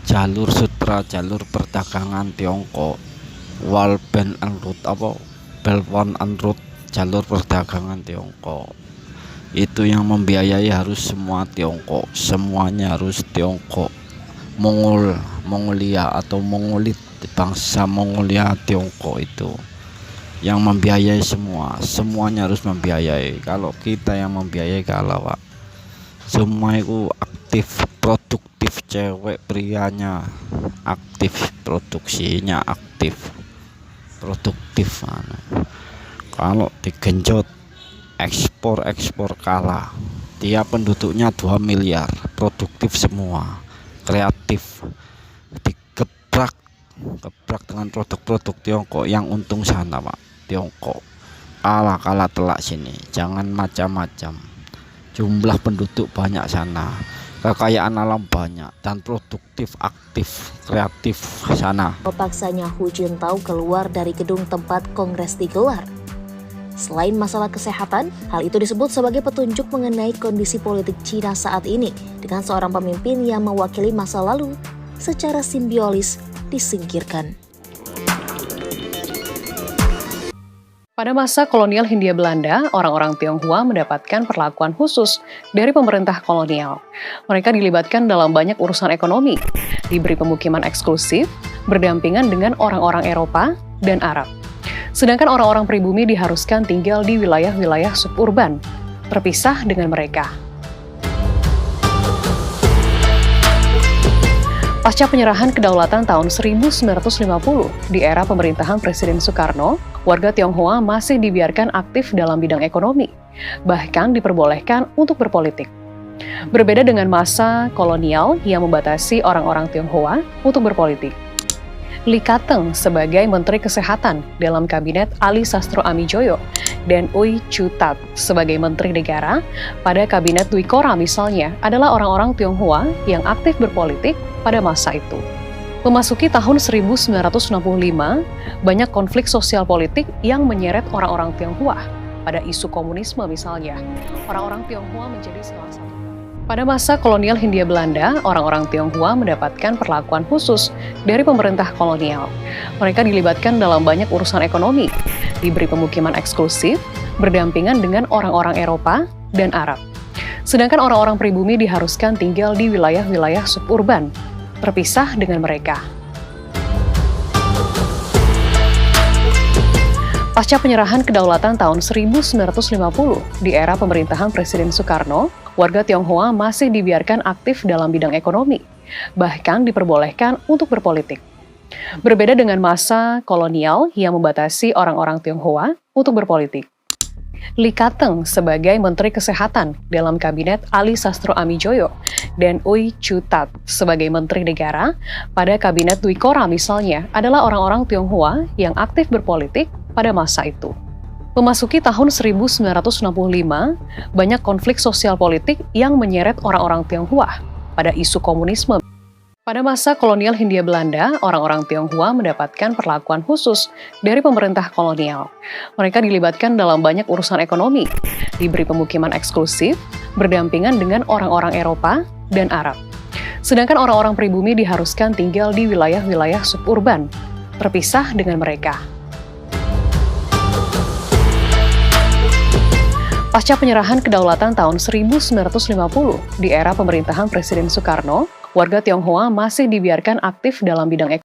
jalur sutra, jalur perdagangan Tiongkok, Belt and Road, jalur perdagangan Tiongkok. Itu yang membiayai harus semua Tiongkok, semuanya harus Tiongkok. Mongolia atau Mongolit, bangsa Mongolia Tiongkok itu yang membiayai semuanya harus membiayai. Kalau kita yang membiayai kalah, Pak. Semua itu aktif, produktif, cewek prianya aktif, produksinya aktif, produktif. Kalau digenjot ekspor kalah. Dia penduduknya 2 miliar, produktif semua, kreatif, digebrak dengan produk-produk Tiongkok yang untung sana, Pak. Tiongkok kalah telak sini, jangan macam-macam. Jumlah penduduk banyak sana, kekayaan alam banyak, dan produktif, aktif, kreatif sana. Paksanya Hu Jintao keluar dari gedung tempat kongres digelar. Selain masalah kesehatan, hal itu disebut sebagai petunjuk mengenai kondisi politik Cina saat ini dengan seorang pemimpin yang mewakili masa lalu secara simbiolis disingkirkan. Pada masa kolonial Hindia Belanda, orang-orang Tionghoa mendapatkan perlakuan khusus dari pemerintah kolonial. Mereka dilibatkan dalam banyak urusan ekonomi, diberi pemukiman eksklusif, berdampingan dengan orang-orang Eropa dan Arab. Sedangkan orang-orang pribumi diharuskan tinggal di wilayah-wilayah suburban, terpisah dengan mereka. Pasca penyerahan kedaulatan tahun 1950, di era pemerintahan Presiden Soekarno, warga Tionghoa masih dibiarkan aktif dalam bidang ekonomi, bahkan diperbolehkan untuk berpolitik. Berbeda dengan masa kolonial yang membatasi orang-orang Tionghoa untuk berpolitik. Lee Ka-teng sebagai Menteri Kesehatan dalam Kabinet Ali Sastro Amijoyo dan Ooi Choo-tat sebagai Menteri Negara pada Kabinet Dwi Korra misalnya adalah orang-orang Tionghoa yang aktif berpolitik pada masa itu. Memasuki tahun 1965, banyak konflik sosial politik yang menyeret orang-orang Tionghoa. Pada isu komunisme misalnya, orang-orang Tionghoa menjadi salah satu. Pada masa kolonial Hindia Belanda, orang-orang Tionghoa mendapatkan perlakuan khusus dari pemerintah kolonial. Mereka dilibatkan dalam banyak urusan ekonomi, diberi pemukiman eksklusif, berdampingan dengan orang-orang Eropa dan Arab. Sedangkan orang-orang pribumi diharuskan tinggal di wilayah-wilayah suburban, terpisah dengan mereka. Pasca penyerahan kedaulatan tahun 1950, di era pemerintahan Presiden Soekarno, warga Tionghoa masih dibiarkan aktif dalam bidang ekonomi, bahkan diperbolehkan untuk berpolitik. Berbeda dengan masa kolonial yang membatasi orang-orang Tionghoa untuk berpolitik. Lee Ka-teng sebagai Menteri Kesehatan dalam Kabinet Ali Sastro Amijoyo dan Ooi Choo-tat sebagai Menteri Negara pada Kabinet Dwi Korra misalnya adalah orang-orang Tionghoa yang aktif berpolitik pada masa itu. Memasuki tahun 1965, banyak konflik sosial politik yang menyeret orang-orang Tionghoa pada isu komunisme. Pada masa kolonial Hindia Belanda, orang-orang Tionghoa mendapatkan perlakuan khusus dari pemerintah kolonial. Mereka dilibatkan dalam banyak urusan ekonomi, diberi pemukiman eksklusif, berdampingan dengan orang-orang Eropa dan Arab. Sedangkan orang-orang pribumi diharuskan tinggal di wilayah-wilayah suburban, terpisah dengan mereka. Pasca penyerahan kedaulatan tahun 1950, di era pemerintahan Presiden Soekarno, warga Tionghoa masih dibiarkan aktif dalam bidang ekonomi.